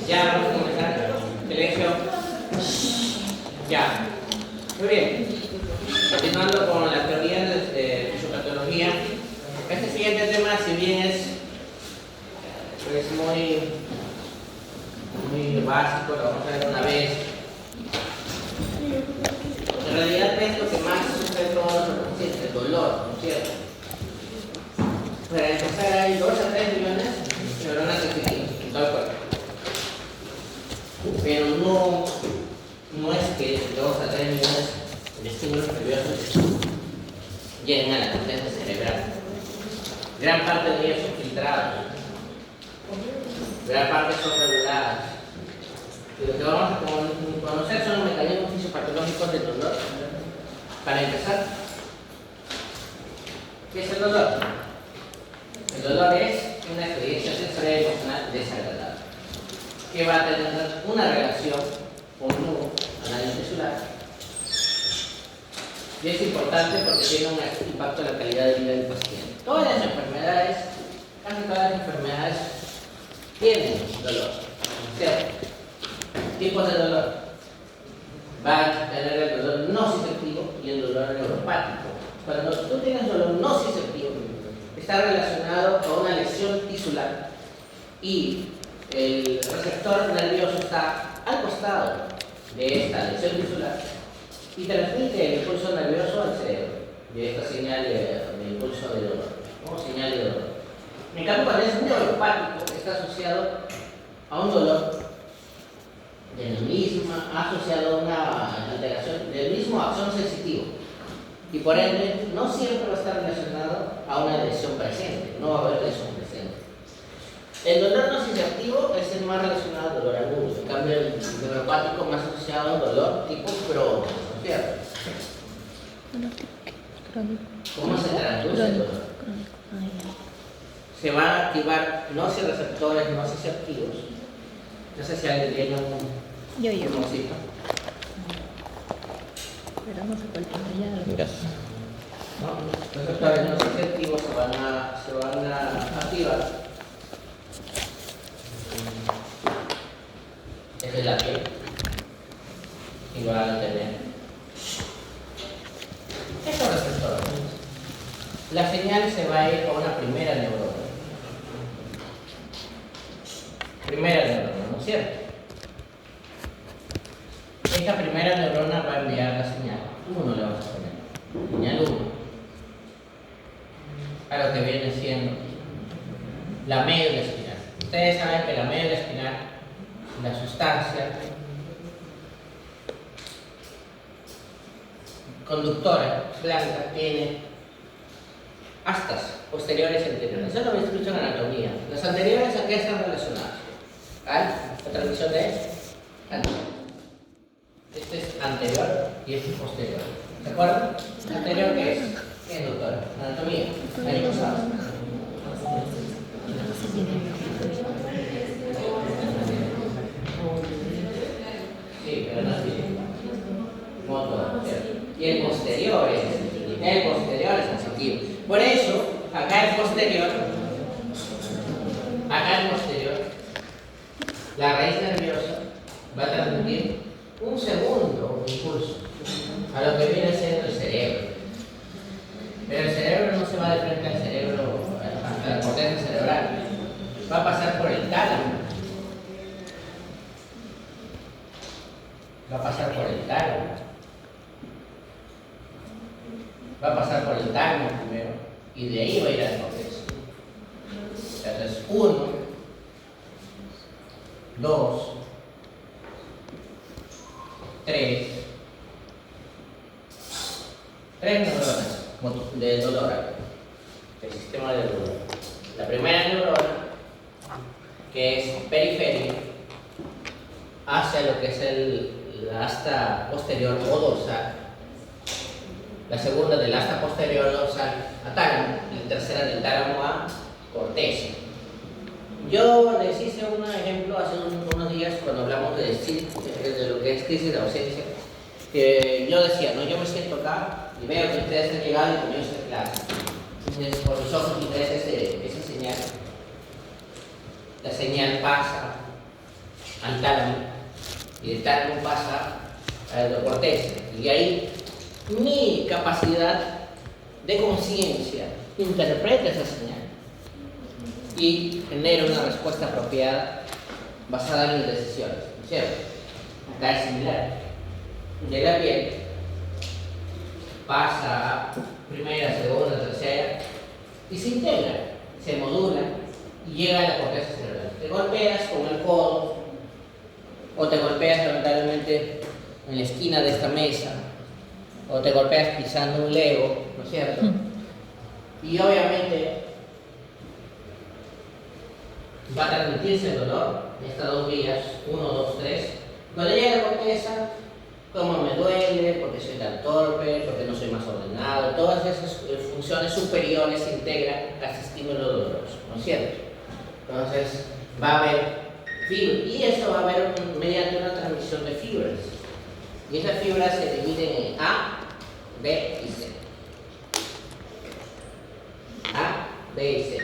Ya, vamos a comenzar. Silencio. Ya. Muy bien. Continuando con la teoría de fisiopatología. Este siguiente tema, si bien es muy básico, lo vamos a ver una vez. En realidad es lo que más sufre todos los pacientes, el dolor, ¿no es cierto? Para empezar, hay 2 a 3 millones de neuronas sensitivas en todo el cuerpo. Pero no es que 2 a 3 millones de estímulos nerviosos lleguen a la corteza cerebral. Gran parte de ellos son filtrados. Gran parte son reguladas. Y lo que vamos a conocer son los mecanismos fisiopatológicos del dolor. Para empezar, ¿qué es el dolor? El dolor es una experiencia sensorial y emocional desagradable que va a tener una relación con un análisis tisular. Y es importante porque tiene un impacto en la calidad de vida del paciente. Todas las enfermedades, casi todas las enfermedades, tienen dolor. ¿Cierto? Tipos de dolor. Va a tener el dolor nociceptivo y el dolor neuropático. Cuando tú tienes dolor nociceptivo, está relacionado con una lesión tisular y el receptor nervioso está al costado de esta lesión tisular y transmite el impulso nervioso al cerebro de esta señal de impulso de dolor, como señal de dolor. En cambio, cuando es neuropático, está asociado a un dolor asociado a una alteración del mismo axón sensitivo y por ende no siempre va a estar relacionado a una lesión presente, no va a haber lesión presente. El dolor nociceptivo es el más relacionado al dolor agudo, en cambio el neuropático más asociado a un dolor tipo crónico, ¿no es cierto? ¿Cómo se traduce el dolor? Se van a activar nociceptores nociceptivos. No sé si alguien tiene un mocito. Pero no sé cuál ya. Gracias. No, los receptores nociceptivos se van a activar. Esta es la piel. Y van a tener estos receptores. La señal se va a ir a una primera neurona. ¿No es cierto? Esta primera neurona va a enviar la señal. 1 le vamos a poner. Señal 1. A lo que viene siendo la médula espinal. Ustedes saben que la médula espinal, la sustancia conductora blanca, tiene astas posteriores y anteriores. Eso es lo que instrucción en anatomía. Las anteriores, ¿a qué están relacionadas? La transmisión de anterior. Este es anterior y este es posterior. ¿Se acuerdan? ¿Anterior qué es? ¿Qué es, doctora? Anatomía. Año pasado. Sí, pero no es bien. Motor, ¿cierto? Y el posterior es sensitivo. Por eso, acá el posterior, la raíz nerviosa va a transmitir un segundo impulso a lo que viene siendo el cerebro. Pero el cerebro no se va de frente al cerebro, a la corteza cerebral. Va a pasar por el tálamo. Va a pasar por el tálamo primero y de ahí va a ir al corteza. Entonces, 1, 2, 3 neuronas de dolor, el sistema de dolor. La primera neurona, que es periférica, hacia lo que es la asta posterior o dorsal. La segunda del asta posterior dorsal a tálamo y la tercera del tálamo a corteza. Yo les hice un ejemplo hace unos días cuando hablamos de lo que es crisis de ausencia, que yo decía, no, yo me siento acá y veo que ustedes han llegado y comienzo a clase. Entonces, por los ojos ustedes esa señal. La señal pasa al tálamo, y del tálamo pasa a la endocorteza. Y ahí mi capacidad de conciencia interpreta esa señal y genera una respuesta apropiada basada en mis decisiones, ¿no es cierto? Acá es similar. De la piel pasa a primera, segunda, tercera y se integra, se modula y llega a la corteza cerebral. Te golpeas con el codo o te golpeas lamentablemente en la esquina de esta mesa o te golpeas pisando un Lego, ¿no es cierto? Y obviamente va a transmitirse el dolor en estas 2 vías, 1, 2, 3. Cuando llega a la corteza, cómo me duele, porque soy tan torpe, porque no soy más ordenado, todas esas funciones superiores se integran a ese estímulo doloroso, ¿no es cierto? Entonces va a haber fibras, y eso va a haber mediante una transmisión de fibras. Y esas fibras se dividen en A, B y C. A, B y C.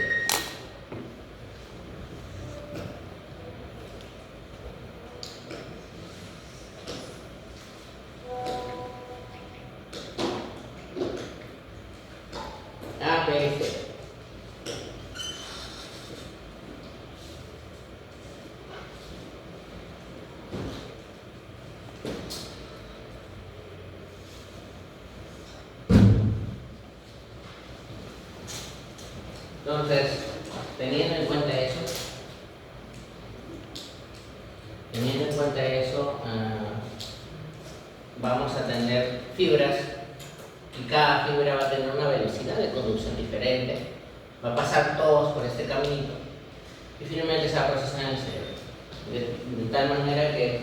A, B y C. Entonces, teniendo en cuenta eso, vamos a tener fibras y cada fibra va a tener una velocidad de conducción diferente, va a pasar todos por este camino y finalmente se va a procesar en el cerebro, de tal manera que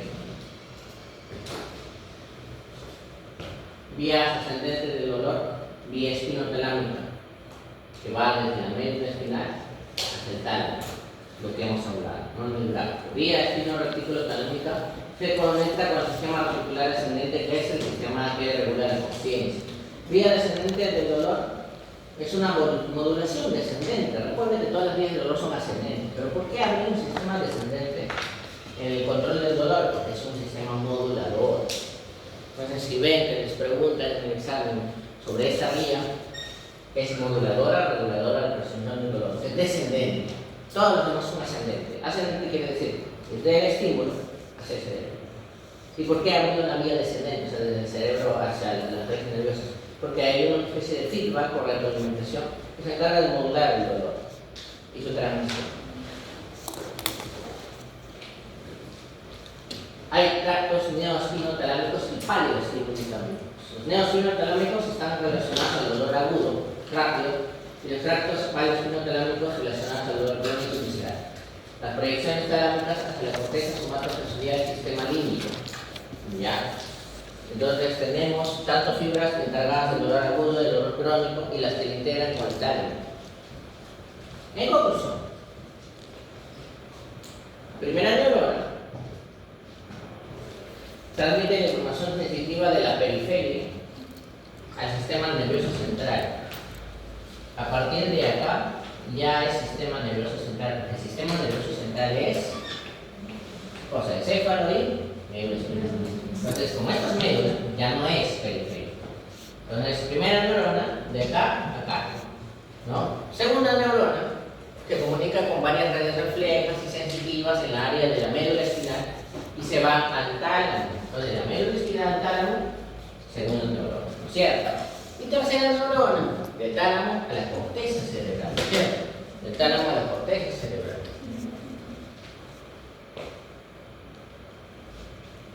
vía ascendente del dolor, vía espinotalámica, que va desde la médula espinal hasta el tálamo, lo que hemos hablado, ¿no? En el gráfico. Vía espino-reticulotalámica se conecta con el sistema reticular ascendente, que es el sistema que regula la conciencia. Vía descendente del dolor es una modulación descendente. Recuerden que todas las vías del dolor son ascendentes, pero ¿por qué habría un sistema descendente en el control del dolor? Porque es un sistema modulador. Entonces, si ven que les preguntan en el examen sobre esa vía, es moduladora, reguladora, representando el dolor. Es descendente. Todos los demás son ascendentes. Ascendente quiere decir, desde el estímulo hacia el cerebro. ¿Y por qué ha habido una vía descendente? O sea, desde el cerebro hacia las redes nerviosas. Porque hay una especie de feedback por retroalimentación que se encarga de modular el dolor y su transmisión. Hay tractos neoespinotalámicos y paleoespinotalámicos. Los neoespinotalámicos están relacionados al dolor agudo, rápido, y los tractos paleoespinotalámicos relacionados al dolor crónico y visceral. Las proyecciones talámicas hacia la corteza somatosensorial del sistema límbico. ¿Ya? Entonces tenemos tanto fibras encargadas del dolor agudo, del dolor crónico y las que le integran con el tálamo. En conclusión, primera neurona transmite la información sensitiva de la periferia al sistema nervioso central. A partir de acá ya es sistema nervioso central. El sistema nervioso central es cosa encéfalo y médula espinal. Entonces, como esto es médula, ya no es periferia. Entonces, primera neurona de acá a acá, ¿no? Segunda neurona que comunica con varias redes reflejas y sensitivas en la área de la médula espinal y se va al tálamo. Entonces, de la médula espinal al tálamo, segunda neurona, ¿no es cierto? Y tercera neurona, del tálamo a la corteza cerebral, ¿no es cierto? Del tálamo a la corteza cerebral.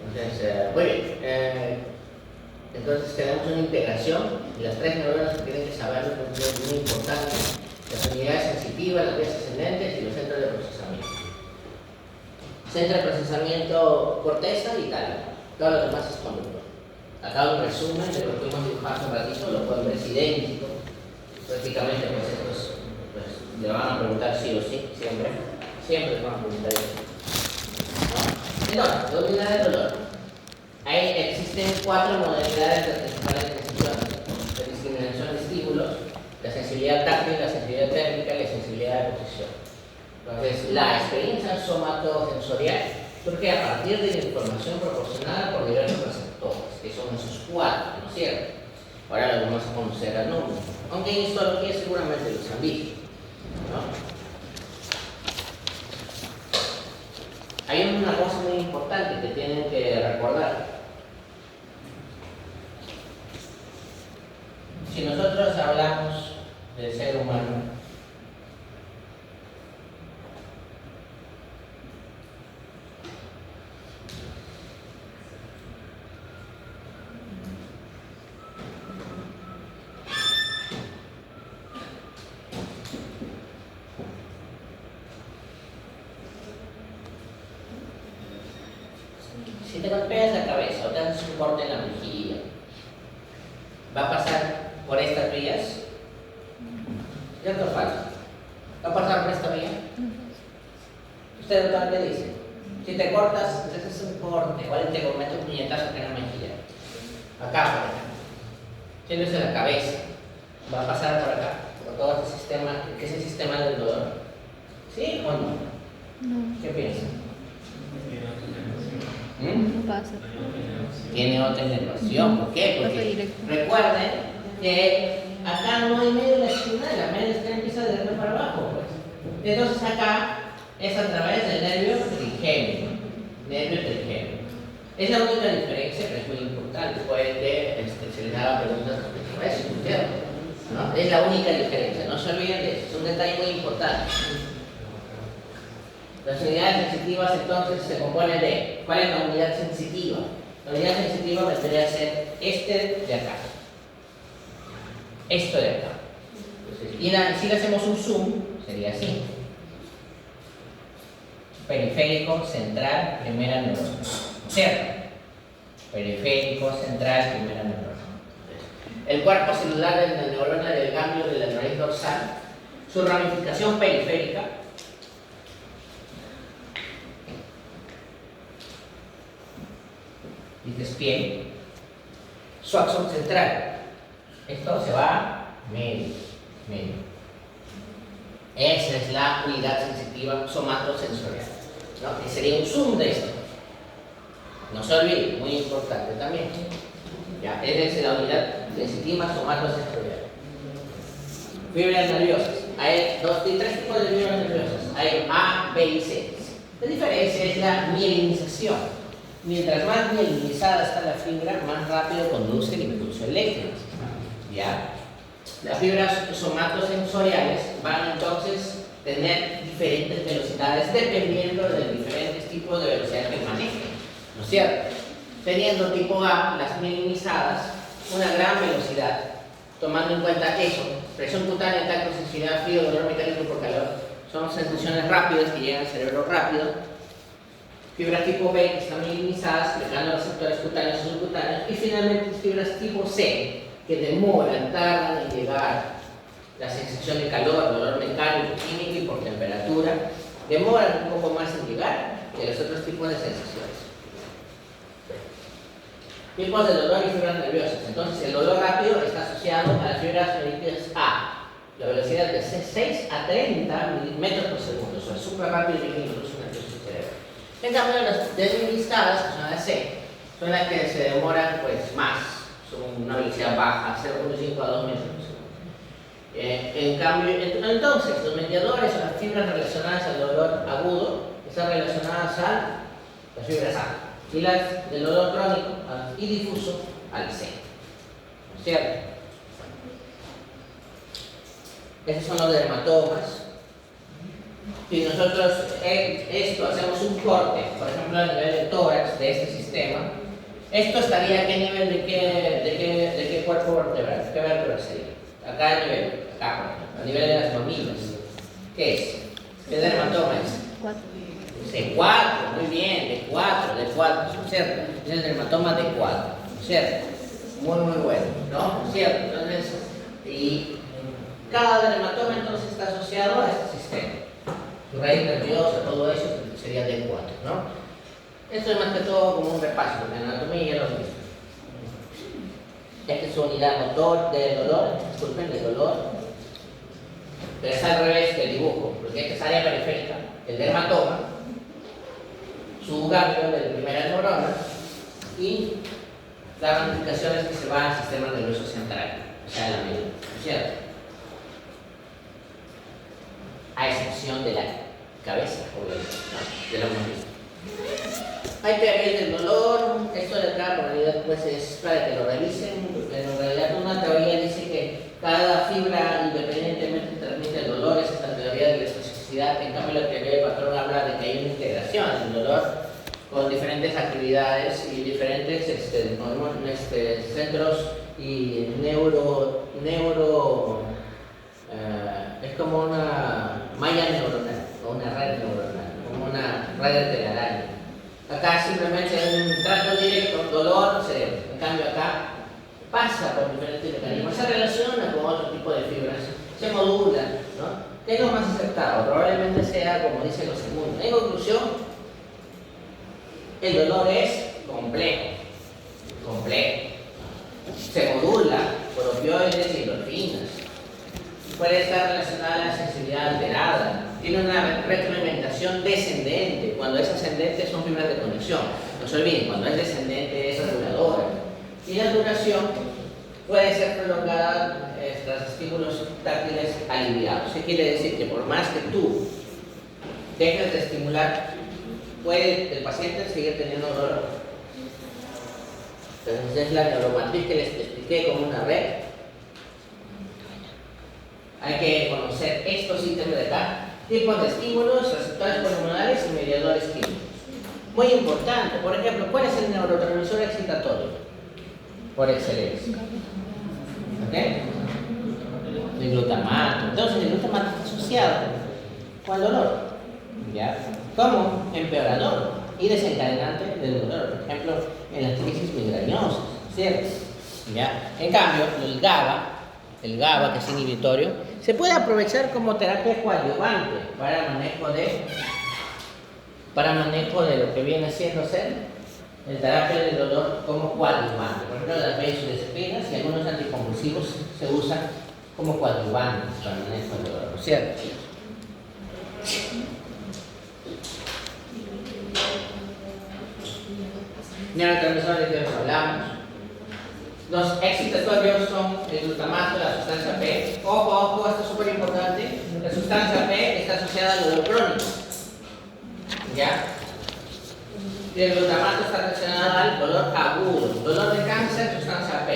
Entonces, muy bien. Entonces tenemos una integración y las 3 neuronas que tienen que saber porque es muy importante. Las unidades sensitivas, las vías ascendentes y los centros de procesamiento. Centro de procesamiento, corteza y tálamo. Todo lo demás es conducto. Acá un resumen de lo que hemos dibujado hace un ratito, lo pueden ver, es idéntico. Prácticamente pues estos le van a preguntar sí o sí, siempre. Siempre les van a preguntar eso. Entonces, ¿dónde da el dolor? Ahí existen 4 modalidades de principales decisiones: la discriminación de estímulos, la sensibilidad táctil, la sensibilidad térmica y la sensibilidad de posición. Entonces, la experiencia somatosensorial surge a partir de la información proporcionada por diversos receptores, que son esos cuatro, ¿no es cierto? Ahora lo vamos a conocer al número, aunque en histología seguramente los han visto, ¿no? Hay una cosa muy importante que tienen que recordar. Si nosotros hablamos del ser humano, si te golpeas la cabeza o te haces un corte en la mejilla, ¿va a pasar por estas vías? ¿Cierto o falso? ¿Va a pasar por esta vía? ¿Usted, doctor, qué dice? Si te cortas, te haces un corte, igual te metes un puñetazo en la mejilla. Acá, por acá. Siéndose la cabeza. ¿Va a pasar por acá? Por todo este sistema, que es el sistema del dolor. ¿Sí o no? No, ¿Qué piensan? no pasa. Tiene otra inervación. ¿Por qué? Pasa Porque directo. recuerden que acá no hay medio de la espina, la media espina empieza de arriba para abajo, pues. Entonces acá es a través del nervio trigémino. Nervio trigémino. Es la única diferencia, pero es muy importante. Puede que se les haga preguntas respecto a eso, ¿entiendes? ¿No? Es la única diferencia, no se olviden de eso, es un detalle muy importante. Las unidades sensitivas entonces se componen de, ¿cuál es la unidad sensitiva? La unidad sensitiva vendría a ser este de acá. Esto de acá. Entonces, y si le hacemos un zoom, sería así. Periférico, central, primera neurona. ¿Cierto? Periférico, central, primera neurona. El cuerpo celular de la neurona del ganglio de la raíz dorsal, su ramificación periférica, y piel, su axón central. Esto se va medio. Esa es la unidad sensitiva somatosensorial, ¿no? Que sería un zoom de esto. No se olvide, muy importante también. Ya, esa es la unidad sensitiva somatosensorial. Fibras nerviosas. Hay tres tipos de fibras nerviosas. Hay A, B y C. La diferencia es la mielinización. Mientras más mielinizada está la fibra, más rápido conduce el impulso eléctrico. ¿Ya? Las fibras somatosensoriales van entonces a tener diferentes velocidades dependiendo de diferentes tipos de velocidad que manejen, ¿no es cierto? Teniendo tipo A, las mielinizadas, una gran velocidad, tomando en cuenta eso, presión cutánea, tacto, sensibilidad, frío, dolor mecánico por calor, son sensaciones rápidas que llegan al cerebro rápido. Fibras tipo B que están mielinizadas, llegando a receptores cutáneos y subcutáneos, y finalmente fibras tipo C que demoran, tardan en llegar. La sensación de calor, dolor mecánico, químico y por temperatura demoran un poco más en llegar que los otros tipos de sensaciones. Tipos de dolor y fibras nerviosas. Entonces, el dolor rápido está asociado a las fibras nerviosas A. La velocidad de 6 a 30 metros por segundo, o sea, súper rápido y incluso nervioso del cerebro. En cambio, las desmilistadas, que son las C, son las que se demoran pues más, son una velocidad baja, 0.5 a 2 metros por segundo. En cambio, entonces, los mediadores o las fibras relacionadas al dolor agudo están relacionadas a las fibras A, y las del dolor crónico y difuso al C. ¿Cierto? Esos son los dermatomas. Si nosotros hacemos un corte, por ejemplo, a nivel del tórax de este sistema, esto estaría a qué nivel de qué cuerpo vertebral, qué vértebra sería. Acá a nivel, acá, por ejemplo, a nivel de las mamilas. ¿Qué es? ¿Qué dermatoma es? 4. D4, muy bien, D4, ¿cierto? Es el dermatoma D4, ¿cierto? Muy bueno, ¿no? ¿Cierto? Entonces, y cada dermatoma entonces está asociado a este sistema. Su raíz nerviosa, todo eso sería D4, ¿no? Esto es más que todo como un repaso, porque en anatomía ya lo mismo. Esta es su unidad motor del dolor, disculpen, del dolor. Pero es al revés del dibujo, porque esta es área periférica, el dermatoma. su ganglia de la primera neurona y las ramificaciones que se van al sistema nervioso central, o sea, la médula, ¿no es cierto? A excepción de la cabeza, obviamente, ¿no? De la mujer. Hay teorías del dolor, esto de acá en realidad pues es para que lo revisen, pero en realidad una teoría dice que cada fibra independientemente transmite el dolor, es esta teoría de la especificidad. En cambio la teoría del patrón habla de que hay una integración del dolor con diferentes actividades y diferentes centros y es como una malla neuronal o una red neuronal, como una red de telaraña. Acá simplemente es un trato directo, dolor, cerebro. En cambio acá pasa por diferentes mecanismos, se relaciona con otro tipo de fibras, se modula, ¿no? ¿Qué es lo más aceptado? Probablemente sea, como dice lo segundo. En conclusión, el dolor es complejo. Se modula por opioides y endorfinas. Puede estar relacionada a la sensibilidad alterada. Tiene una retroalimentación descendente. Cuando es ascendente son fibras de conexión. No se olviden, cuando es descendente es duradora. Y la duración puede ser prolongada tras estímulos táctiles aliviados. ¿Qué quiere decir? Que por más que tú dejes de estimular, puede el paciente seguir teniendo dolor. Entonces es la neuromatriz que les expliqué como una red. Hay que conocer estos ítems de acá: tipos de estímulos, receptores pulmonares y mediadores químicos. Muy importante, por ejemplo, ¿cuál es el neurotransmisor excitatorio por excelencia? ¿Ok? El glutamato. Entonces el glutamato está asociado con el dolor, ¿ya? Como empeorador y desencadenante del dolor, por ejemplo, en las crisis migrañosas, ¿cierto? ¿Ya? En cambio, el GABA, que es inhibitorio, se puede aprovechar como terapia coadyuvante para manejo de lo que viene siendo ser el terapia del dolor como coadyuvante. Por ejemplo, las benzodiazepinas y algunos anticonvulsivos se usan como coadyuvantes para manejo del dolor, ¿cierto? Neurotransmisores de los que hablamos. Los excitatorios son el glutamato, la sustancia P. Ojo, esto es súper importante. La sustancia P está asociada al dolor crónico. ¿Ya? Y el glutamato está relacionado al dolor agudo. Dolor de cáncer, sustancia P.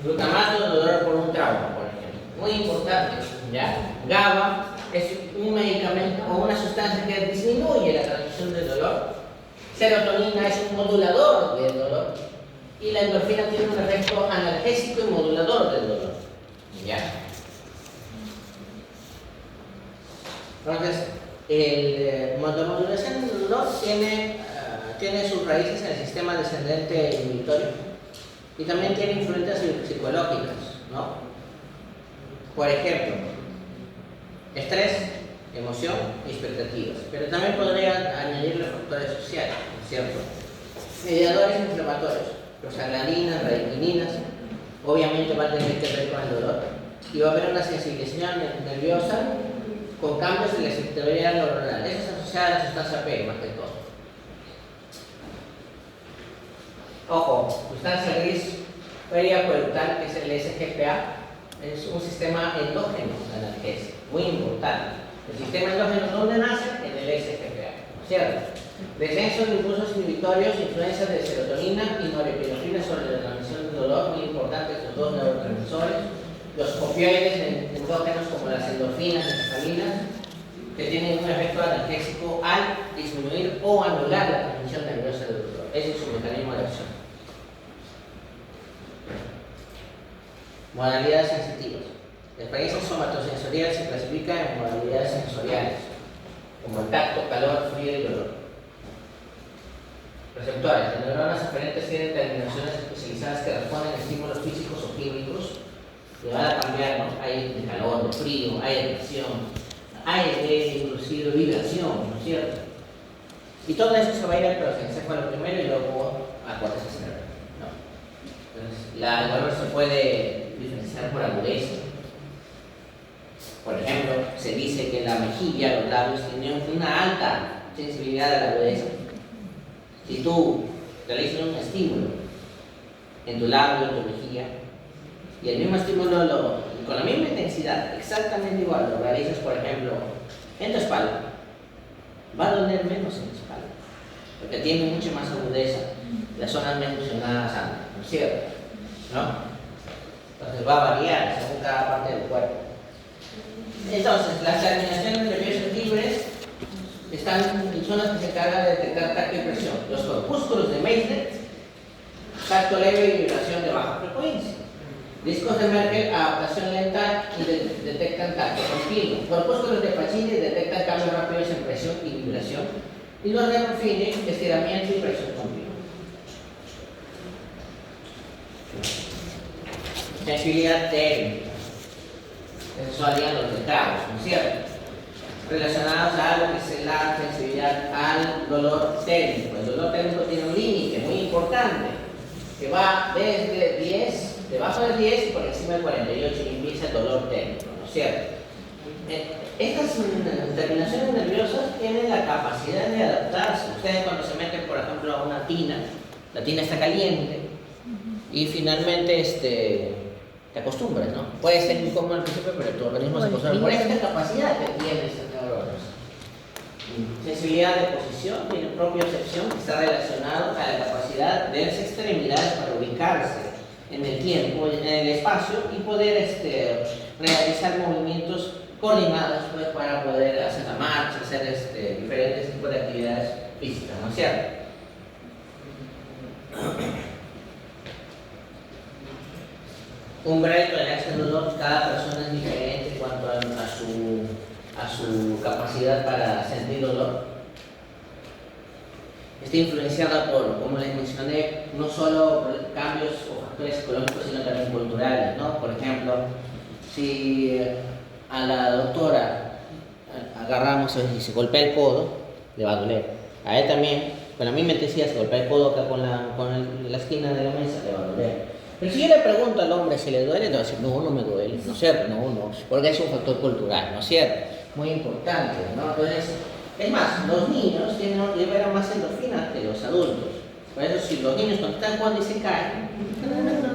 Glutamato, dolor por un trauma, por ejemplo. Muy importante. ¿Ya? GABA es un medicamento o una sustancia que disminuye la transmisión del dolor. Serotonina es un modulador del dolor. Y la endorfina tiene un efecto analgésico y modulador del dolor. ¿Ya? Entonces, la modulación del dolor tiene sus raíces en el sistema descendente inhibitorio y también tiene influencias psicológicas, ¿no? Por ejemplo, estrés, emoción y expectativas. Pero también podría añadirle factores sociales, ¿cierto? Mediadores inflamatorios. Prostaglandinas, radicininas, obviamente va a tener que ver con el dolor y va a haber una sensibilización nerviosa con cambios en la excitabilidad neuronal. Eso es asociada a la sustancia P, más que todo. Ojo, sustancia gris, periacueductal, que es el SGPA, es un sistema endógeno de analgesia, muy importante. El sistema endógeno, ¿dónde nace? En el SGPA, ¿cierto? Descenso de impulsos inhibitorios, influencias de serotonina y norepinefrina sobre la transmisión del dolor, muy importantes estos dos neurotransmisores. Los opioides endógenos como las endorfinas y cefalinas, que tienen un efecto analgésico al disminuir o anular la transmisión nerviosa del dolor. Ese es su mecanismo de acción. Modalidades sensitivas. La experiencia somatosensorial se clasifica en modalidades sensoriales, como el tacto, calor, frío y dolor. Receptores. Las neuronas aferentes tienen terminaciones especializadas que responden a estímulos físicos o químicos que van a cambiar, ¿no? Hay de calor, de frío, hay de presión, hay de inclusive vibración, ¿no es cierto? Y todo eso se va a ir al prosencéfalo primero y luego a corteza cerebral, ¿no? Entonces, el dolor se puede diferenciar por agudeza. Por ejemplo, se dice que la mejilla, los labios, tienen una alta sensibilidad a la agudeza. Si tú realizas un estímulo en tu labio, en tu mejilla, y el mismo estímulo con la misma intensidad, exactamente igual, lo realizas, por ejemplo, en tu espalda, va a doler menos en tu espalda, porque tiene mucha más agudeza las zonas mencionadas antes, ¿no es cierto? ¿No? Entonces va a variar según cada parte del cuerpo. Entonces, las terminaciones nerviosas libres son las que se encargan de detectar tacto y presión. Los corpúsculos de Meissner, tacto leve y vibración de baja frecuencia. Discos de Merkel, adaptación lenta y detectan tacto continuo. Corpúsculos de Pacini detectan cambios rápidos en presión y vibración. Y los de Ruffini, estiramiento y presión continua. Sensibilidad térmica. Eso harían los letrados, ¿no es cierto? Relacionados a lo que es la sensibilidad al dolor térmico. El dolor térmico tiene un límite muy importante que va desde 10, debajo de 10 y por encima de 48 y empieza el dolor térmico, ¿no es cierto? Estas terminaciones nerviosas tienen la capacidad de adaptarse. Ustedes cuando se meten, por ejemplo, a una tina, la tina está caliente y finalmente te acostumbras, ¿no? Puede ser incómodo al principio, pero tu organismo se acostumbra. Por esta capacidad que tienen estas neuronas. Sensibilidad de posición tiene propiocepción que está relacionado a la capacidad de las extremidades para ubicarse en el tiempo, en el espacio y poder realizar movimientos coordinados pues, para poder hacer la marcha, hacer diferentes tipos de actividades físicas, ¿no es cierto? Umbral y tolerancia al dolor, cada persona es diferente en cuanto a su capacidad para sentir dolor. Está influenciada por, como les mencioné, no solo por cambios o factores psicológicos, sino también culturales, ¿no? Por ejemplo, si a la doctora agarramos y se golpea el codo, le va a doler. A él también, con la misma intensidad, se golpea el codo acá con la esquina de la mesa, le va a doler. Pero si yo le pregunto al hombre si le duele, te va a decir, no, no me duele, ¿no es cierto? No, porque es un factor cultural, ¿no es cierto? Muy importante, ¿no? Entonces, es más, los niños liberan más endorfinas que los adultos. Por eso, si los niños cuando están jugando y se caen,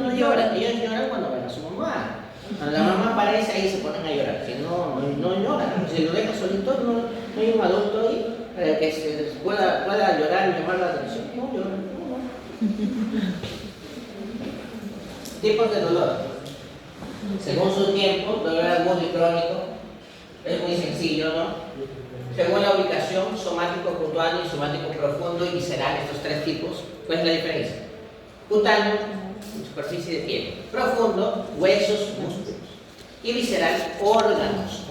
no lloran. Ellos lloran cuando ven a su mamá. Cuando la mamá aparece, ahí se ponen a llorar. Si no lloran. Si lo dejan solito, no hay un adulto ahí que pueda llorar y llamar la atención. No lloran, no. Tipos de dolor. Según su tiempo, dolor agudo y crónico. Es muy sencillo, ¿no? Según la ubicación, somático cutáneo y somático profundo y visceral, estos tres tipos. ¿Cuál es la diferencia? Cutáneo, superficie de piel. Profundo, huesos, músculos. Y visceral, órganos.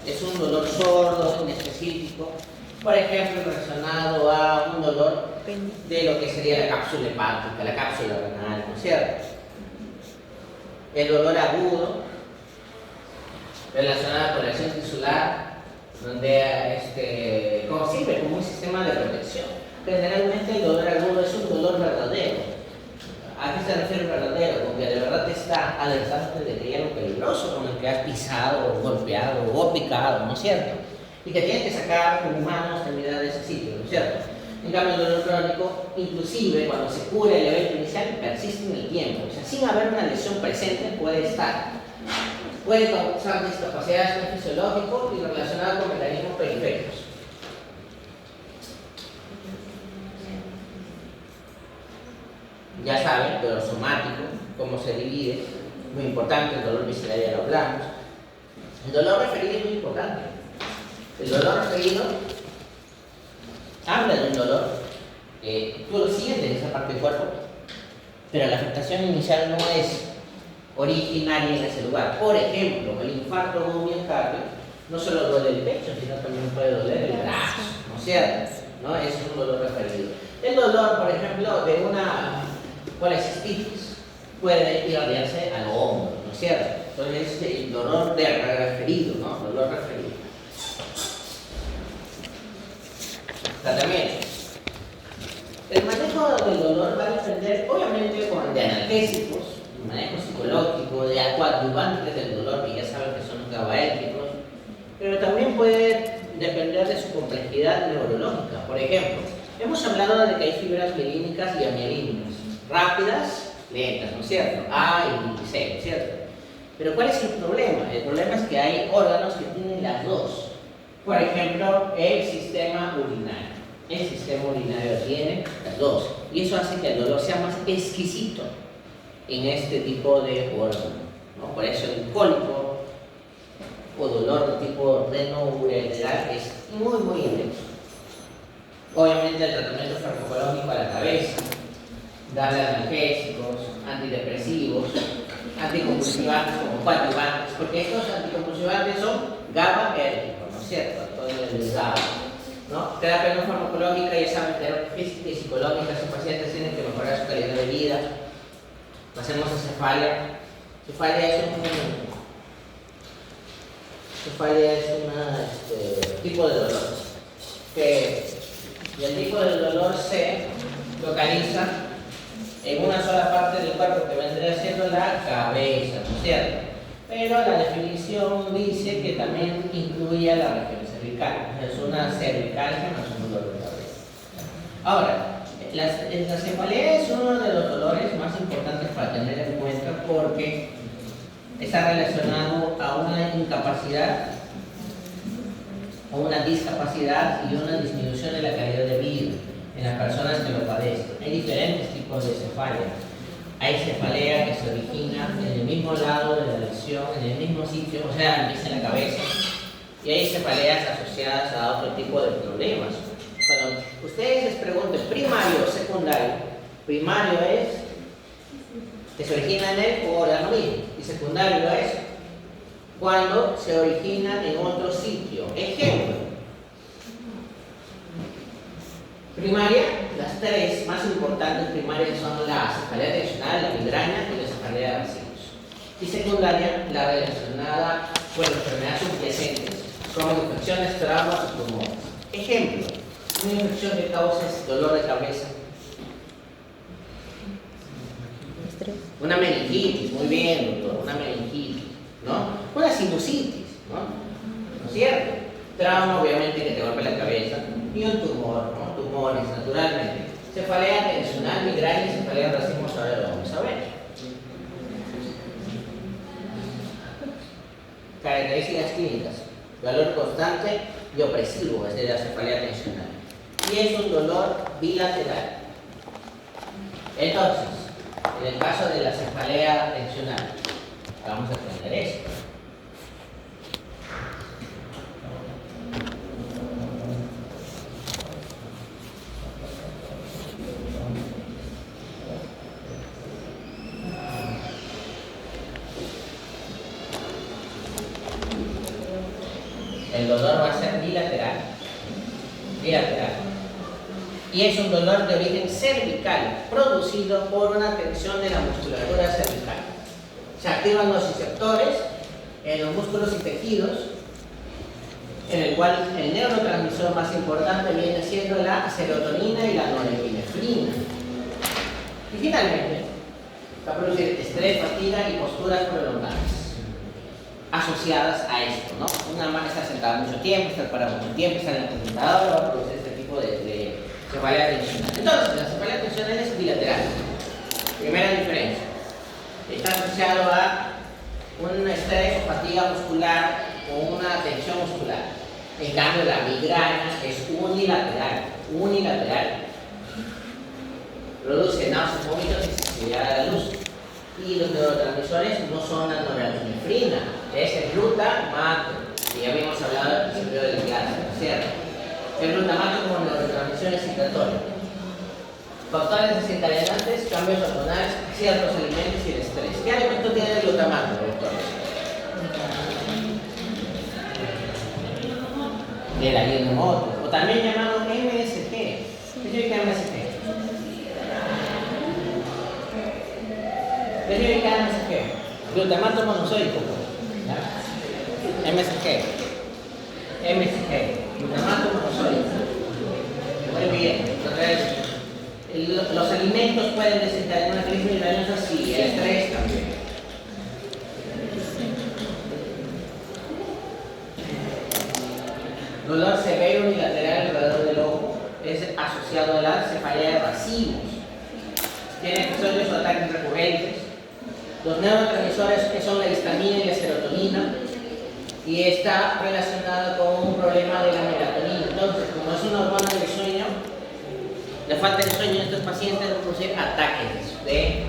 Es un dolor sordo, inespecífico. Por ejemplo, relacionado a un dolor de lo que sería la cápsula hepática, la cápsula renal, ¿no es cierto? El dolor agudo, relacionado con la lesión tisular, donde sirve como un sistema de protección. Generalmente el dolor agudo es un dolor verdadero. ¿A qué se refiere verdadero? Con que de verdad te está alertando de que hay algo peligroso con el que has pisado, o golpeado, o picado, ¿no es cierto? Y que tienes que sacar con manos, extremidades de ese sitio, ¿no es cierto? En cambio, el dolor crónico, inclusive cuando se cura el evento inicial, persiste en el tiempo. O sea, sin haber una lesión presente, puede estar. Puede causar discapacidad fisiológica y relacionada con mecanismos periféricos. Ya saben, dolor somático, cómo se divide, muy importante, el dolor visceral ya lo hablamos. El dolor referido es muy importante. El dolor referido habla de un dolor que tú lo sientes en esa parte del cuerpo, pero la afectación inicial no es originaria en ese lugar. Por ejemplo, el infarto de un miocardio no solo duele el pecho, sino también puede doler el brazo, ¿no es cierto? ¿No? Es un dolor referido. El dolor, por ejemplo, de una colecistitis puede irradiarse al hombro, ¿no es cierto? Entonces, el dolor referido, ¿no? Dolor referido. Tratamiento. El manejo del dolor va a depender, obviamente, de analgésicos, de manejo psicológico, de coadyuvantes del dolor, que ya saben que son los GABAérgicos, pero también puede depender de su complejidad neurológica. Por ejemplo, Hemos hablado de que hay fibras mielínicas y amielínicas, rápidas, lentas, ¿no es cierto? A y C, ¿no es cierto? Pero ¿cuál es el problema? El problema es que hay órganos que tienen las dos. Por ejemplo, el sistema urinario. El sistema urinario tiene las dos. Y eso hace que el dolor sea más exquisito en este tipo de órgano, ¿no? Por eso el cólico o dolor de tipo renoureteral es muy intenso. Obviamente el tratamiento farmacológico a la cabeza, darle analgésicos, antidepresivos, anticonvulsivantes como coadyuvantes, porque estos anticonvulsivantes son GABAérgicos, ¿no es cierto? Todo el GABA, ¿no? Terapia no farmacológica, ya saben, terapia física y psicológica, sus pacientes tienen que mejorar su calidad de vida. Pasemos a cefalia. Cefalia es un tipo de dolor y el tipo de dolor se localiza en una sola parte del cuerpo que vendría siendo la cabeza, ¿no es cierto? Pero la definición dice que también incluye a la región cervical. Es una cervicalgia, no es un dolor de cabeza. Ahora, la cefalea es uno de los dolores más importantes para tener en cuenta porque está relacionado a una incapacidad, a una discapacidad y una disminución de la calidad de vida en las personas que lo padecen. Hay diferentes tipos de cefalea. Hay cefalea que se origina en el mismo lado de la lesión, en el mismo sitio, o sea, empieza en la cabeza. Y hay cefaleas asociadas a otro tipo de problemas. Cuando ustedes les pregunten primario o secundario, primario es que se origina en el órgano mismo y secundario es cuando se origina en otro sitio. Ejemplo, primaria, las tres más importantes primarias son la cefalea tensional, la migraña y la cefalea de racimos. Y secundaria, la relacionada con enfermedades subyacentes, como infecciones, traumas o tumores. Ejemplo, una infección que causa dolor de cabeza. Una meningitis, muy bien, doctor, una meningitis, ¿no? Una sinusitis, ¿no es cierto? Trauma, obviamente, que te golpea la cabeza, y un tumor, ¿no? Tumores, naturalmente. Cefalea tensional, migraña y cefalea de racimos, ahora lo vamos a ver. Características clínicas: dolor constante y opresivo, es de la cefalea tensional. Y es un dolor bilateral. Entonces, en el caso de la cefalea tensional, vamos a aprender esto. El dolor va a ser bilateral. Y es un dolor de origen cervical, producido por una tensión de la musculatura cervical. Se activan los receptores en los músculos y tejidos, en el cual el neurotransmisor más importante viene siendo la serotonina y la norepinefrina. Y finalmente, va a producir estrés, fatiga y posturas prolongadas asociadas a esto, ¿no? Una mano está sentada mucho tiempo, está parada mucho tiempo, está en la computadora, va a producir este tipo de cefalea tensional. Entonces, la cefalea tensional es bilateral. Primera diferencia. Está asociado a un estrés o fatiga muscular o una tensión muscular. En cambio, la migraña es unilateral. Produce náuseas, vómitos y sensibilidad a la luz. Y los neurotransmisores no son la norepinefrina, es el glutamato, que ya habíamos hablado al principio de la clase, ¿no es cierto? El glutamato como neurotransmisión excitatoria. Factores desencadenantes, cambios hormonales, ciertos alimentos y el estrés. ¿Qué alimento tiene el glutamato, doctor? El ajinomoto, o también llamado MSG. ¿Qué significa MSG? ¿Qué significa MSG? Glutamato monosódico. MSG, glutamato monosódico. Muy bien. Entonces, los alimentos pueden desencadenar una crisis migrañosa, sí, el estrés también. Dolor severo unilateral alrededor del ojo es asociado a la cefalea de racimos. Tiene episodios o ataques recurrentes. Los neurotransmisores que son la histamina y la serotonina, y está relacionada con un problema de la melatonina. Entonces, como es una hormona del sueño, la falta de sueño en estos pacientes va a producir ataques de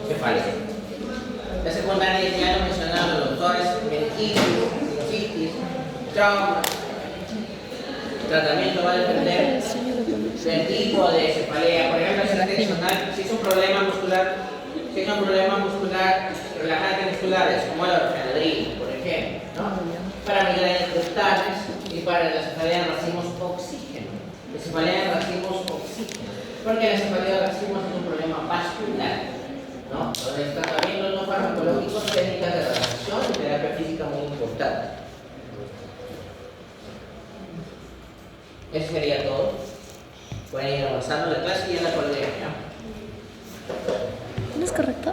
cefalea. La secundaria ya lo mencionaron los doctores: meningitis, sinusitis, trauma. El tratamiento va a depender del tipo de cefalea. Por ejemplo, si es un problema muscular, relajantes musculares, como el orfenadril, por ejemplo, ¿no? Para migrañas crustales y para la cefalea de racimos oxígeno. La cefalea de racimos oxígeno. Porque la cefalea de racimos es un problema vascular, ¿no? Entonces, tratamientos no farmacológicos, técnicas de relajación y terapia física muy importante. Eso sería todo. Pueden ir avanzando la clase y ya la colgué, ¿ya? ¿No es correcto?